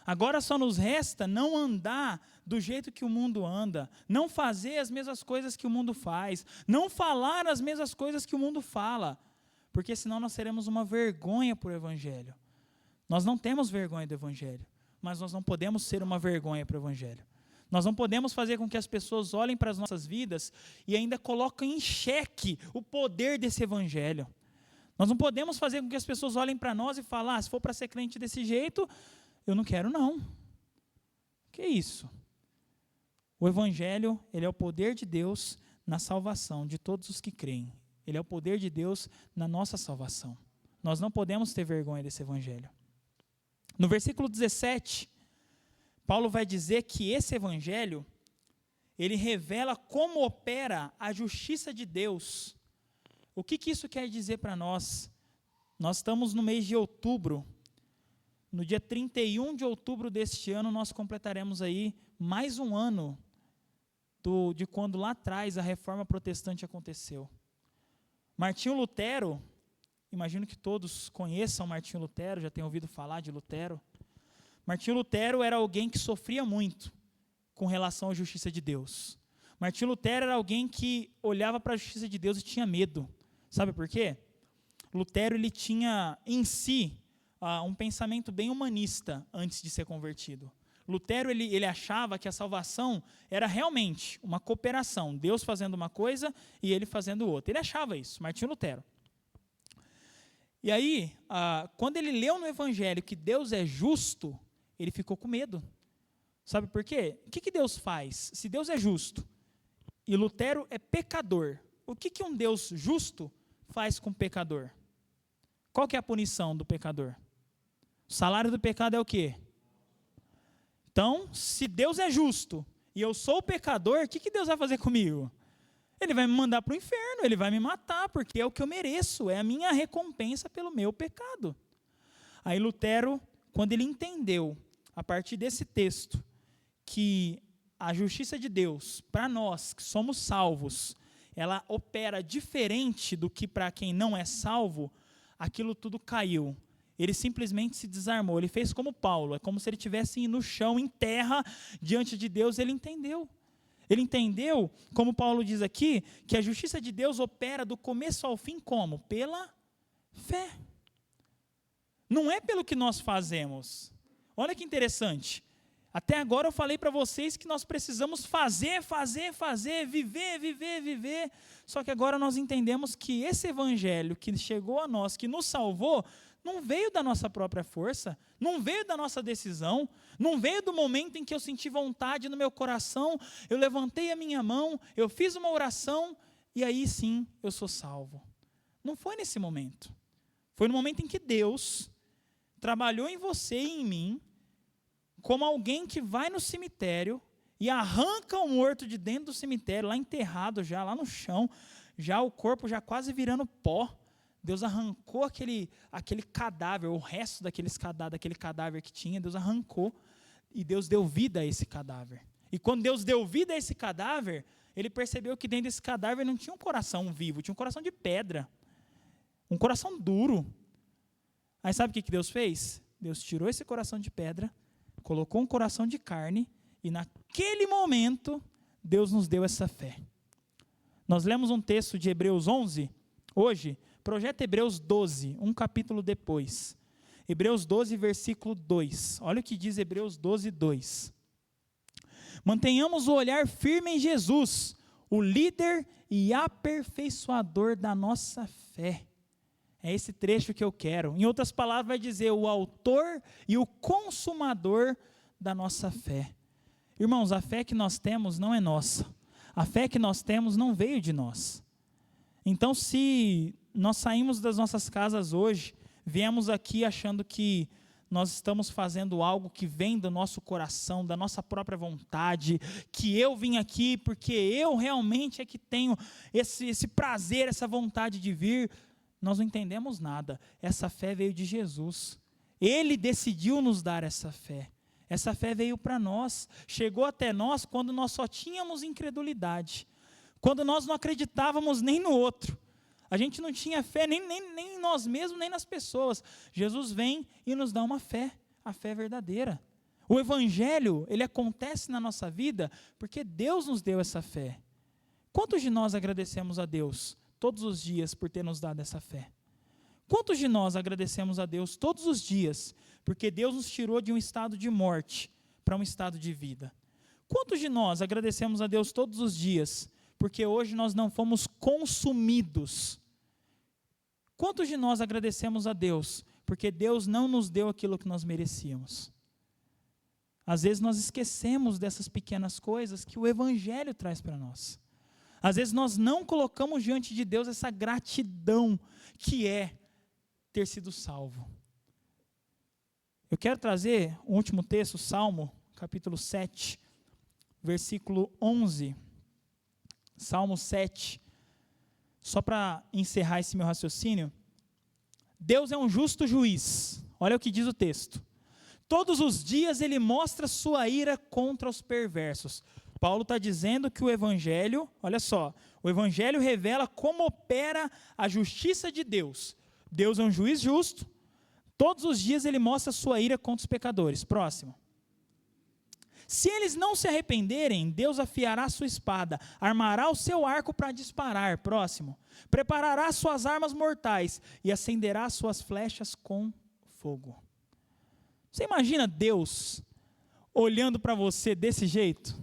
Agora só nos resta não andar do jeito que o mundo anda, não fazer as mesmas coisas que o mundo faz, não falar as mesmas coisas que o mundo fala, porque senão nós seremos uma vergonha para o evangelho. Nós não temos vergonha do evangelho, mas nós não podemos ser uma vergonha para o evangelho. Nós não podemos fazer com que as pessoas olhem para as nossas vidas e ainda coloquem em xeque o poder desse evangelho. Nós não podemos fazer com que as pessoas olhem para nós e falem, se for para ser crente desse jeito, eu não quero não. Que isso? O evangelho, ele é o poder de Deus na salvação de todos os que creem. Ele é o poder de Deus na nossa salvação. Nós não podemos ter vergonha desse evangelho. No versículo 17, Paulo vai dizer que esse evangelho, ele revela como opera a justiça de Deus. O que isso quer dizer para nós? Nós estamos no mês de outubro. No dia 31 de outubro deste ano, nós completaremos aí mais um ano de quando lá atrás a reforma protestante aconteceu. Martinho Lutero, imagino que todos conheçam Martinho Lutero, já tenham ouvido falar de Lutero. Martinho Lutero era alguém que sofria muito com relação à justiça de Deus. Martinho Lutero era alguém que olhava para a justiça de Deus e tinha medo. Sabe por quê? Lutero ele tinha em si um pensamento bem humanista antes de ser convertido. Lutero ele achava que a salvação era realmente uma cooperação, Deus fazendo uma coisa e ele fazendo outra. Ele achava isso, Martinho Lutero. E aí, quando ele leu no Evangelho que Deus é justo, ele ficou com medo. Sabe por quê? O que Deus faz? Se Deus é justo e Lutero é pecador, o que um Deus justo faz com o pecador? Qual que é a punição do pecador? O salário do pecado é o quê? Então, se Deus é justo e eu sou o pecador, o que Deus vai fazer comigo? Ele vai me mandar para o inferno, ele vai me matar, porque é o que eu mereço, é a minha recompensa pelo meu pecado. Aí Lutero, quando ele entendeu, a partir desse texto, que a justiça de Deus, para nós que somos salvos, ela opera diferente do que para quem não é salvo, aquilo tudo caiu. Ele simplesmente se desarmou, ele fez como Paulo, é como se ele estivesse no chão, em terra, diante de Deus, ele entendeu. Ele entendeu, como Paulo diz aqui, que a justiça de Deus opera do começo ao fim como? Pela fé. Não é pelo que nós fazemos. Olha que interessante. Até agora eu falei para vocês que nós precisamos fazer, viver. Só que agora nós entendemos que esse evangelho que chegou a nós, que nos salvou, não veio da nossa própria força, não veio da nossa decisão, não veio do momento em que eu senti vontade no meu coração, eu levantei a minha mão, eu fiz uma oração e aí sim eu sou salvo. Não foi nesse momento. Foi no momento em que Deus trabalhou em você e em mim, como alguém que vai no cemitério e arranca o morto de dentro do cemitério, lá enterrado já, lá no chão, já o corpo já quase virando pó. Deus arrancou aquele cadáver, o resto daquele cadáver que tinha, Deus arrancou e Deus deu vida a esse cadáver. E quando Deus deu vida a esse cadáver, ele percebeu que dentro desse cadáver não tinha um coração vivo, tinha um coração de pedra, um coração duro. Aí sabe o que Deus fez? Deus tirou esse coração de pedra, colocou um coração de carne e naquele momento Deus nos deu essa fé. Nós lemos um texto de Hebreus 11, Hoje, projeta Hebreus 12, um capítulo depois. Hebreus 12, versículo 2. Olha o que diz Hebreus 12, 2. Mantenhamos o olhar firme em Jesus, o líder e aperfeiçoador da nossa fé. É esse trecho que eu quero. Em outras palavras, vai dizer o autor e o consumador da nossa fé. Irmãos, a fé que nós temos não é nossa. A fé que nós temos não veio de nós. Então, se nós saímos das nossas casas hoje, viemos aqui achando que nós estamos fazendo algo que vem do nosso coração, da nossa própria vontade, que eu vim aqui porque eu realmente é que tenho esse prazer, essa vontade de vir, nós não entendemos nada. Essa fé veio de Jesus. Ele decidiu nos dar essa fé. Essa fé veio para nós, chegou até nós quando nós só tínhamos incredulidade, quando nós não acreditávamos nem no outro. A gente não tinha fé nem em nós mesmos, nem nas pessoas. Jesus vem e nos dá uma fé, a fé verdadeira. O Evangelho, ele acontece na nossa vida porque Deus nos deu essa fé. Quantos de nós agradecemos a Deus todos os dias por ter nos dado essa fé? Quantos de nós agradecemos a Deus todos os dias porque Deus nos tirou de um estado de morte para um estado de vida? Quantos de nós agradecemos a Deus todos os dias porque hoje nós não fomos consumidos? Quantos de nós agradecemos a Deus porque Deus não nos deu aquilo que nós merecíamos? Às vezes nós esquecemos dessas pequenas coisas que o Evangelho traz para nós. Às vezes nós não colocamos diante de Deus essa gratidão que é ter sido salvo. Eu quero trazer o último texto, Salmo, capítulo 7, versículo 11. Salmo 7, só para encerrar esse meu raciocínio. Deus é um justo juiz. Olha o que diz o texto. Todos os dias ele mostra sua ira contra os perversos. Paulo está dizendo que o Evangelho, olha só, o Evangelho revela como opera a justiça de Deus. Deus é um juiz justo. Todos os dias ele mostra sua ira contra os pecadores. Próximo. Se eles não se arrependerem, Deus afiará sua espada, armará o seu arco para disparar. Próximo. Preparará suas armas mortais e acenderá suas flechas com fogo. Você imagina Deus olhando para você desse jeito?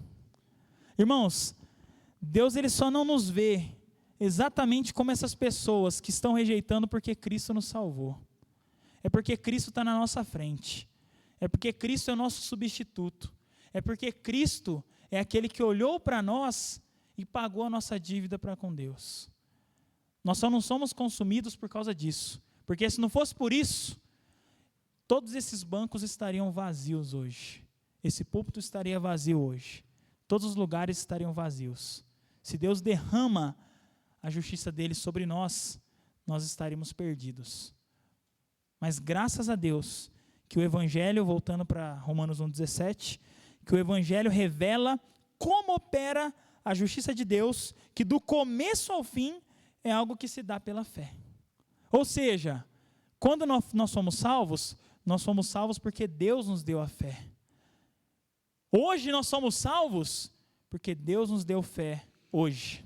Irmãos, Deus ele só não nos vê exatamente como essas pessoas que estão rejeitando porque Cristo nos salvou. É porque Cristo está na nossa frente. É porque Cristo é o nosso substituto. É porque Cristo é aquele que olhou para nós e pagou a nossa dívida para com Deus. Nós só não somos consumidos por causa disso. Porque se não fosse por isso, todos esses bancos estariam vazios hoje. Esse púlpito estaria vazio hoje. Todos os lugares estariam vazios. Se Deus derrama a justiça dele sobre nós, nós estaríamos perdidos. Mas graças a Deus, que o Evangelho, voltando para Romanos 1,17, que o Evangelho revela como opera a justiça de Deus, que do começo ao fim é algo que se dá pela fé. Ou seja, quando nós somos salvos porque Deus nos deu a fé. Hoje nós somos salvos porque Deus nos deu fé hoje.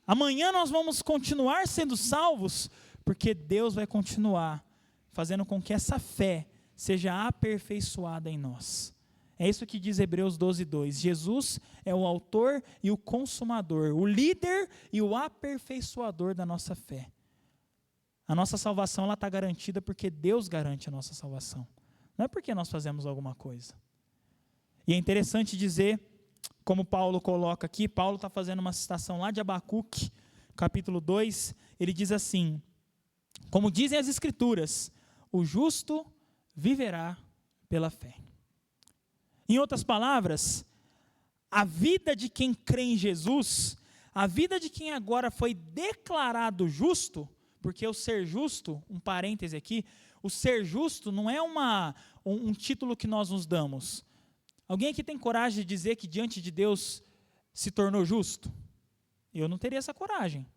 Amanhã nós vamos continuar sendo salvos porque Deus vai continuar fazendo com que essa fé seja aperfeiçoada em nós. É isso que diz Hebreus 12, 2. Jesus é o autor e o consumador, o líder e o aperfeiçoador da nossa fé. A nossa salvação está garantida porque Deus garante a nossa salvação. Não é porque nós fazemos alguma coisa. E é interessante dizer, como Paulo coloca aqui, Paulo está fazendo uma citação lá de Abacuque, capítulo 2, ele diz assim, como dizem as Escrituras, o justo viverá pela fé. Em outras palavras, a vida de quem crê em Jesus, a vida de quem agora foi declarado justo, porque o ser justo, um parêntese aqui, o ser justo não é um título que nós nos damos. Alguém aqui tem coragem de dizer que diante de Deus se tornou justo? Eu não teria essa coragem.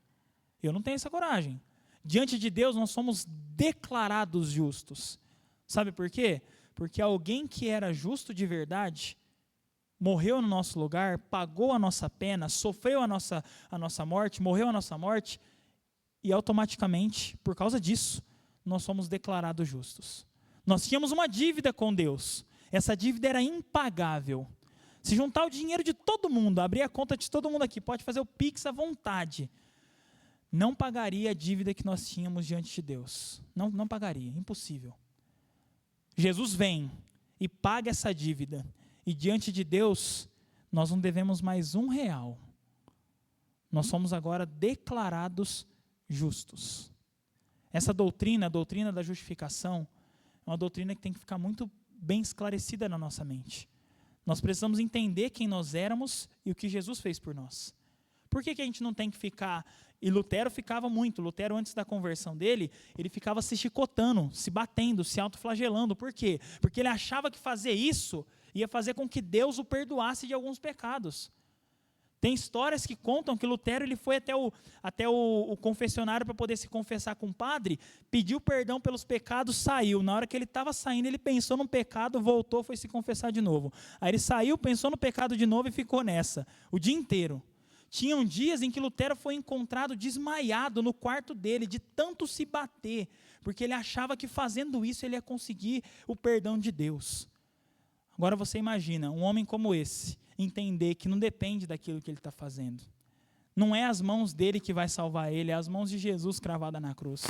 Eu não tenho essa coragem. Diante de Deus nós somos declarados justos. Sabe por quê? Porque alguém que era justo de verdade, morreu no nosso lugar, pagou a nossa pena, sofreu a nossa morte, morreu a nossa morte, e automaticamente, por causa disso, nós somos declarados justos. Nós tínhamos uma dívida com Deus. Essa dívida era impagável. Se juntar o dinheiro de todo mundo, abrir a conta de todo mundo aqui, pode fazer o Pix à vontade, não pagaria a dívida que nós tínhamos diante de Deus. Não pagaria, impossível. Jesus vem e paga essa dívida. E diante de Deus, nós não devemos mais R$1. Nós somos agora declarados justos. Essa doutrina, a doutrina da justificação, é uma doutrina que tem que ficar muito bem esclarecida na nossa mente. Nós precisamos entender quem nós éramos e o que Jesus fez por nós. Por que a gente não tem que ficar... E Lutero ficava muito. Lutero, antes da conversão dele, ele ficava se chicotando, se batendo, se autoflagelando. Por quê? Porque ele achava que fazer isso ia fazer com que Deus o perdoasse de alguns pecados. Tem histórias que contam que Lutero ele foi até o confessionário para poder se confessar com o padre, pediu perdão pelos pecados, saiu. Na hora que ele estava saindo, ele pensou no pecado, voltou, foi se confessar de novo. Aí ele saiu, pensou no pecado de novo e ficou nessa, o dia inteiro. Tinham dias em que Lutero foi encontrado desmaiado no quarto dele, de tanto se bater, porque ele achava que fazendo isso ele ia conseguir o perdão de Deus. Agora você imagina, um homem como esse, entender que não depende daquilo que ele está fazendo. Não é as mãos dele que vai salvar ele, é as mãos de Jesus cravada na cruz.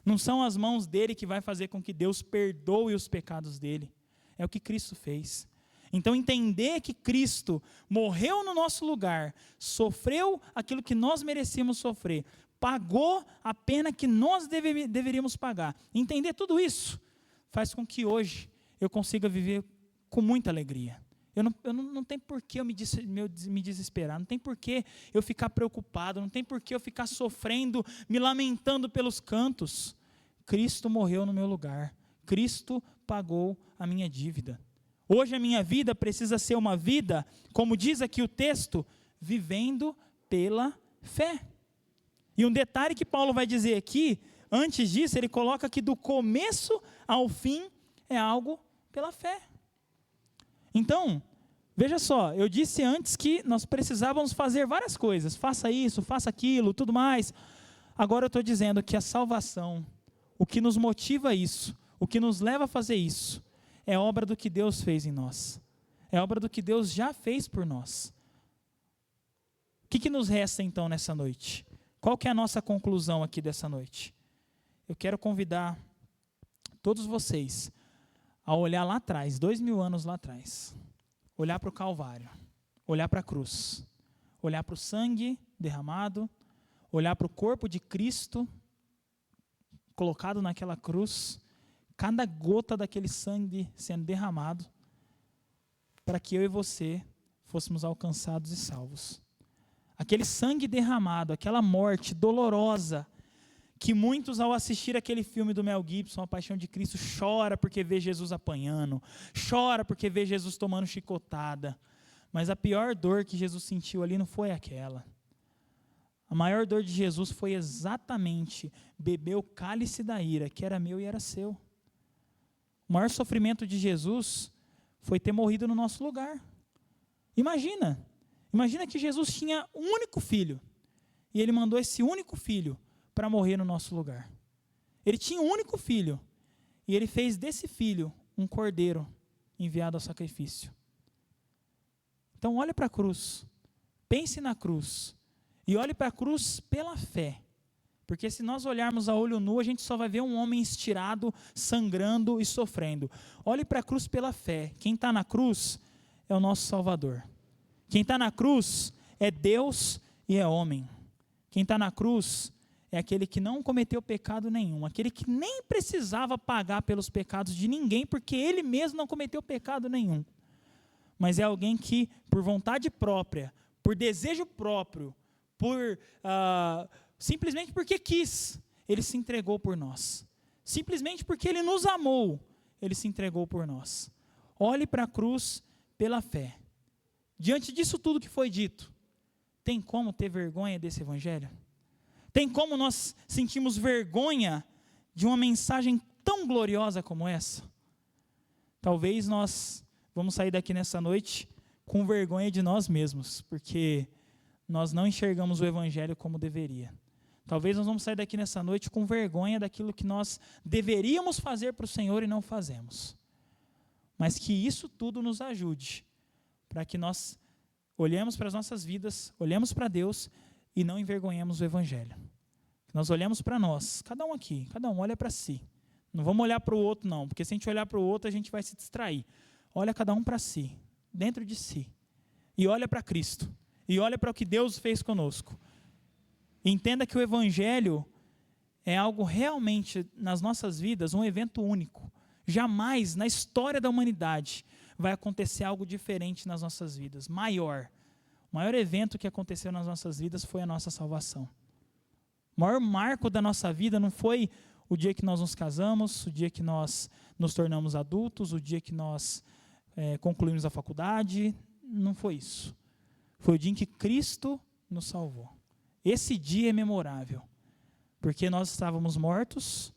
Não são as mãos dele que vai fazer com que Deus perdoe os pecados dele. É o que Cristo fez. Então entender que Cristo morreu no nosso lugar, sofreu aquilo que nós merecíamos sofrer, pagou a pena que nós deveríamos pagar. Entender tudo isso faz com que hoje eu consiga viver com muita alegria. Não tem por que eu me desesperar, não tem por que eu ficar preocupado, não tem por que eu ficar sofrendo, me lamentando pelos cantos. Cristo morreu no meu lugar, Cristo pagou a minha dívida. Hoje a minha vida precisa ser uma vida, como diz aqui o texto, vivendo pela fé. E um detalhe que Paulo vai dizer aqui, antes disso, ele coloca que do começo ao fim é algo pela fé. Então, veja só, eu disse antes que nós precisávamos fazer várias coisas, faça isso, faça aquilo, tudo mais. Agora eu estou dizendo que a salvação, o que nos motiva a isso, o que nos leva a fazer isso, é obra do que Deus fez em nós. É obra do que Deus já fez por nós. O que nos resta então nessa noite? Qual que é a nossa conclusão aqui dessa noite? Eu quero convidar todos vocês a olhar lá atrás, 2000 anos lá atrás. Olhar para o Calvário, olhar para a cruz, olhar para o sangue derramado, olhar para o corpo de Cristo colocado naquela cruz, cada gota daquele sangue sendo derramado, para que eu e você fôssemos alcançados e salvos. Aquele sangue derramado, aquela morte dolorosa, que muitos ao assistir aquele filme do Mel Gibson, A Paixão de Cristo, chora porque vê Jesus apanhando, chora porque vê Jesus tomando chicotada, mas a pior dor que Jesus sentiu ali não foi aquela. A maior dor de Jesus foi exatamente beber o cálice da ira, que era meu e era seu. O maior sofrimento de Jesus foi ter morrido no nosso lugar. Imagina que Jesus tinha um único filho, e ele mandou esse único filho para morrer no nosso lugar. Ele tinha um único filho, e ele fez desse filho um cordeiro enviado ao sacrifício. Então olhe para a cruz, pense na cruz, e olhe para a cruz pela fé. Porque se nós olharmos a olho nu, a gente só vai ver um homem estirado, sangrando e sofrendo. Olhe para a cruz pela fé. Quem está na cruz é o nosso Salvador. Quem está na cruz é Deus e é homem. Quem está na cruz é aquele que não cometeu pecado nenhum, aquele que nem precisava pagar pelos pecados de ninguém, porque ele mesmo não cometeu pecado nenhum. Mas é alguém que, por vontade própria, por desejo próprio, simplesmente porque quis, ele se entregou por nós. Simplesmente porque ele nos amou, ele se entregou por nós. Olhe para a cruz pela fé. Diante disso tudo que foi dito, tem como ter vergonha desse evangelho? Tem como nós sentimos vergonha de uma mensagem tão gloriosa como essa? Talvez nós vamos sair daqui nessa noite com vergonha de nós mesmos, porque nós não enxergamos o evangelho como deveria. Talvez nós vamos sair daqui nessa noite com vergonha daquilo que nós deveríamos fazer para o Senhor e não fazemos. Mas que isso tudo nos ajude, para que nós olhemos para as nossas vidas, olhemos para Deus e não envergonhemos o Evangelho. Nós olhamos para nós, cada um aqui, cada um olha para si. Não vamos olhar para o outro não, porque se a gente olhar para o outro a gente vai se distrair. Olha cada um para si, dentro de si. E olha para Cristo. E olha para o que Deus fez conosco. Entenda que o Evangelho é algo realmente, nas nossas vidas, um evento único. Jamais, na história da humanidade, vai acontecer algo diferente nas nossas vidas. Maior. O maior evento que aconteceu nas nossas vidas foi a nossa salvação. O maior marco da nossa vida não foi o dia que nós nos casamos, o dia que nós nos tornamos adultos, o dia que nós concluímos a faculdade. Não foi isso. Foi o dia em que Cristo nos salvou. Esse dia é memorável, porque nós estávamos mortos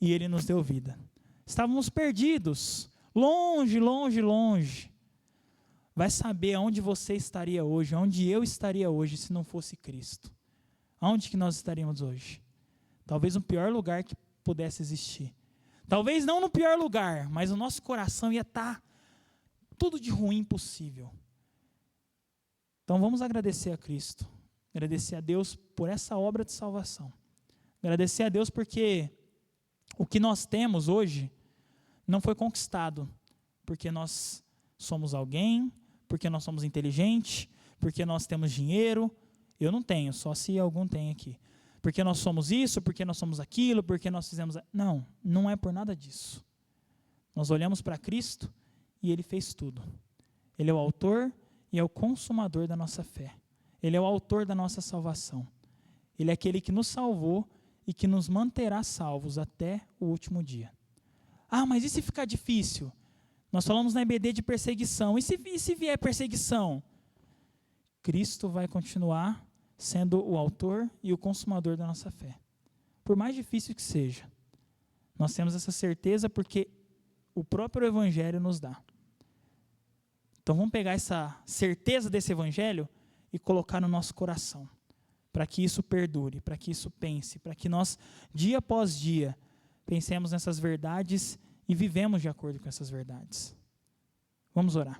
e Ele nos deu vida. Estávamos perdidos, longe, longe, longe. Vai saber aonde você estaria hoje, aonde eu estaria hoje se não fosse Cristo. Aonde que nós estaríamos hoje? Talvez no pior lugar que pudesse existir. Talvez não no pior lugar, mas o nosso coração ia estar tudo de ruim possível. Então vamos agradecer a Cristo. Agradecer a Deus por essa obra de salvação. Agradecer a Deus porque o que nós temos hoje não foi conquistado porque nós somos alguém, porque nós somos inteligentes, porque nós temos dinheiro. Eu não tenho, só se algum tem aqui. Porque nós somos isso, porque nós somos aquilo, porque nós fizemos... Não, não é por nada disso. Nós olhamos para Cristo e Ele fez tudo. Ele é o autor e é o consumador da nossa fé. Ele é o autor da nossa salvação. Ele é aquele que nos salvou e que nos manterá salvos até o último dia. Ah, mas e se ficar difícil? Nós falamos na EBD de perseguição. E se vier perseguição? Cristo vai continuar sendo o autor e o consumador da nossa fé. Por mais difícil que seja. Nós temos essa certeza porque o próprio Evangelho nos dá. Então vamos pegar essa certeza desse Evangelho e colocar no nosso coração, para que isso perdure, para que isso pense, para que nós, dia após dia, pensemos nessas verdades e vivemos de acordo com essas verdades. Vamos orar.